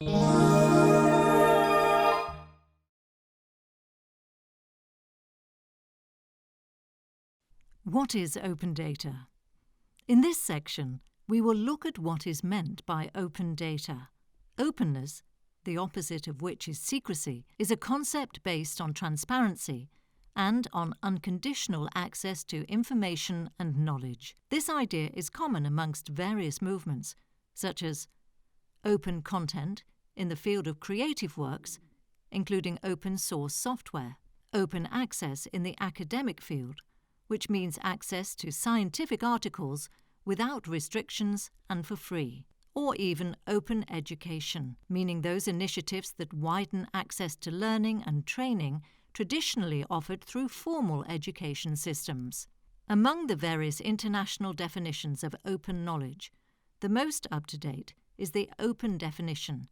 What is open data? In this section, we will look at what is meant by open data. Openness, the opposite of which is secrecy, is a concept based on transparency and on unconditional access to information and knowledge. This idea is common amongst various movements, such as open content in the field of creative works, including open source software, open access in the academic field, which means access to scientific articles without restrictions and for free, or even open education, meaning those initiatives that widen access to learning and training traditionally offered through formal education systems. Among the various international definitions of open knowledge, the most up-to-date is the open definition,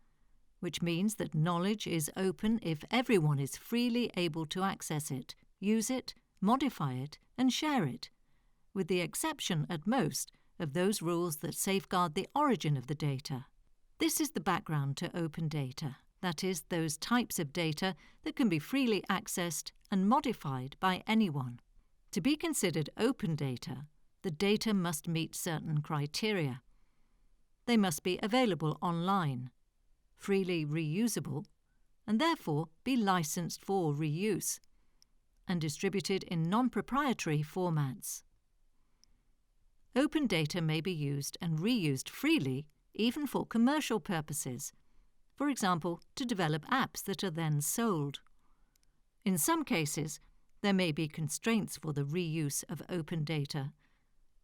which means that knowledge is open if everyone is freely able to access it, use it, modify it, and share it, with the exception, at most, of those rules that safeguard the origin of the data. This is the background to open data, that is, those types of data that can be freely accessed and modified by anyone. To be considered open data, the data must meet certain criteria. They must be available online, freely reusable, and therefore be licensed for reuse, and distributed in non-proprietary formats. Open data may be used and reused freely, even for commercial purposes, for example, to develop apps that are then sold. In some cases, there may be constraints for the reuse of open data,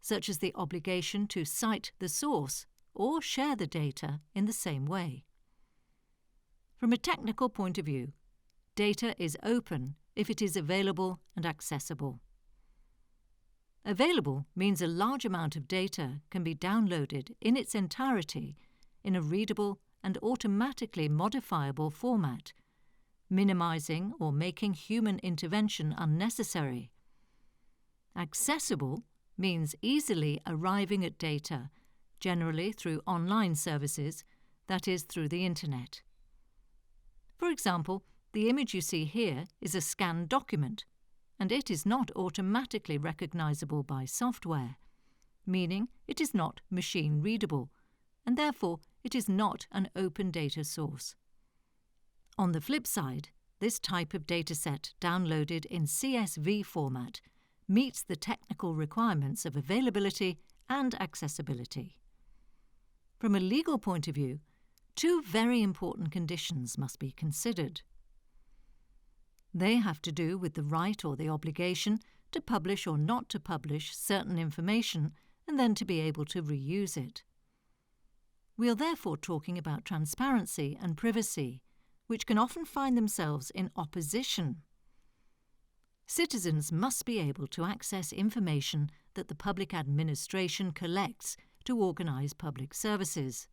such as the obligation to cite the source or share the data in the same way. From a technical point of view, data is open if it is available and accessible. Available means a large amount of data can be downloaded in its entirety in a readable and automatically modifiable format, minimizing or making human intervention unnecessary. Accessible means easily arriving at data, generally through online services, that is, through the Internet. For example, the image you see here is a scanned document, and it is not automatically recognizable by software, meaning it is not machine-readable, and therefore it is not an open data source. On the flip side, this type of dataset downloaded in CSV format meets the technical requirements of availability and accessibility. From a legal point of view, two very important conditions must be considered. They have to do with the right or the obligation to publish or not to publish certain information and then to be able to reuse it. We are therefore talking about transparency and privacy, which can often find themselves in opposition. Citizens must be able to access information that the public administration collects to organise public services.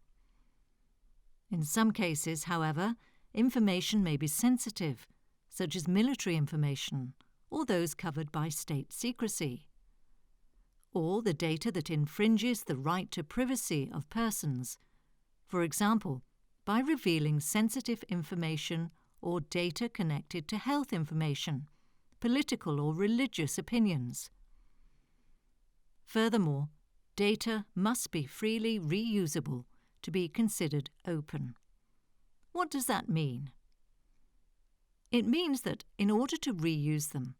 In some cases, however, information may be sensitive, such as military information or those covered by state secrecy, or the data that infringes the right to privacy of persons, for example, by revealing sensitive information or data connected to health information, political or religious opinions. Furthermore, data must be freely reusable to be considered open. What does that mean? It means that in order to reuse them,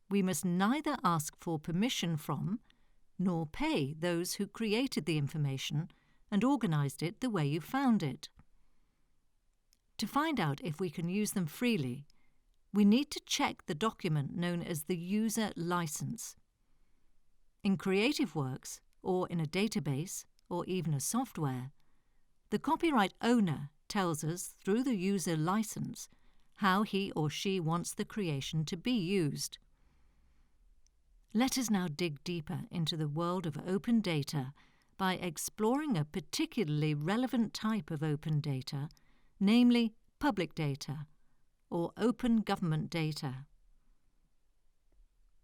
we must neither ask for permission from nor pay those who created the information and organised it the way you found it. To find out if we can use them freely, we need to check the document known as the user license. In creative works, or in a database, or even a software, the copyright owner tells us through the user license how he or she wants the creation to be used. Let us now dig deeper into the world of open data by exploring a particularly relevant type of open data, namely public data, or open government data.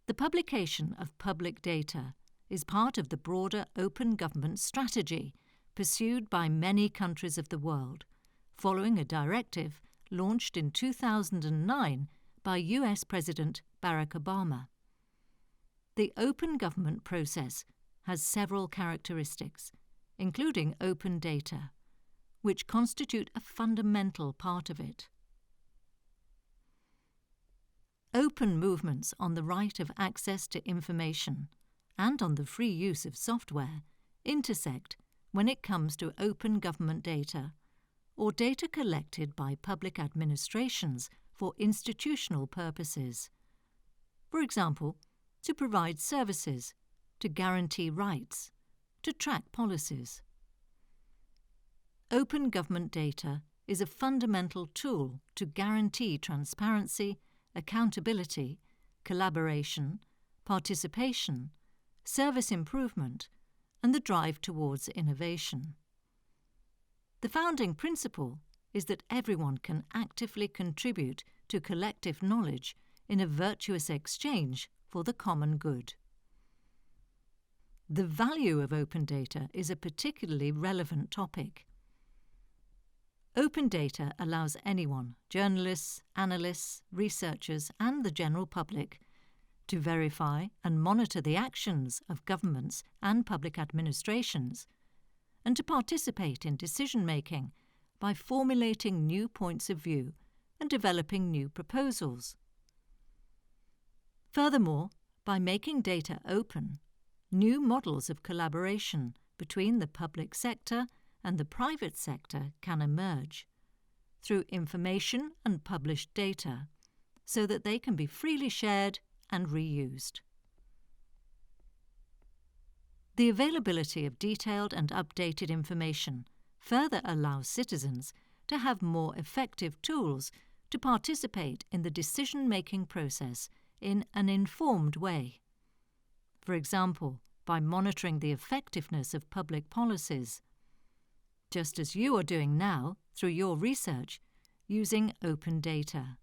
The publication of public data is part of the broader open government strategy pursued by many countries of the world, following a directive launched in 2009 by US President Barack Obama. The open government process has several characteristics, including open data, which constitute a fundamental part of it. Open movements on the right of access to information and on the free use of software intersect when it comes to open government data or data collected by public administrations for institutional purposes. For example, to provide services, to guarantee rights, to track policies. Open government data is a fundamental tool to guarantee transparency, accountability, collaboration, participation, service improvement, and the drive towards innovation. The founding principle is that everyone can actively contribute to collective knowledge in a virtuous exchange for the common good. The value of open data is a particularly relevant topic. Open data allows anyone, journalists, analysts, researchers, and the general public, to verify and monitor the actions of governments and public administrations, and to participate in decision-making by formulating new points of view and developing new proposals. Furthermore, by making data open, new models of collaboration between the public sector and the private sector can emerge through information and published data so that they can be freely shared and reused. The availability of detailed and updated information further allows citizens to have more effective tools to participate in the decision-making process in an informed way. For example, by monitoring the effectiveness of public policies, just as you are doing now through your research using open data.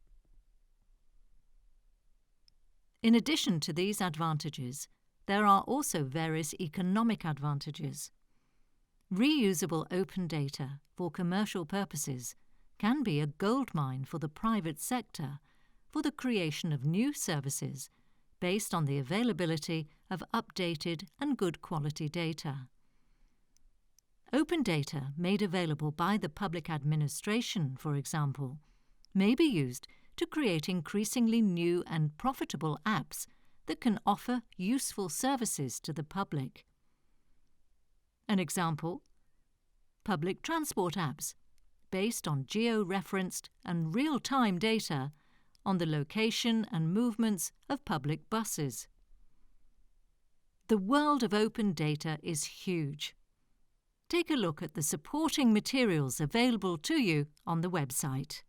In addition to these advantages, there are also various economic advantages. Reusable open data for commercial purposes can be a goldmine for the private sector for the creation of new services based on the availability of updated and good quality data. Open data made available by the public administration, for example, may be used to create increasingly new and profitable apps that can offer useful services to the public. An example: public transport apps based on geo-referenced and real-time data on the location and movements of public buses. The world of open data is huge. Take a look at the supporting materials available to you on the website.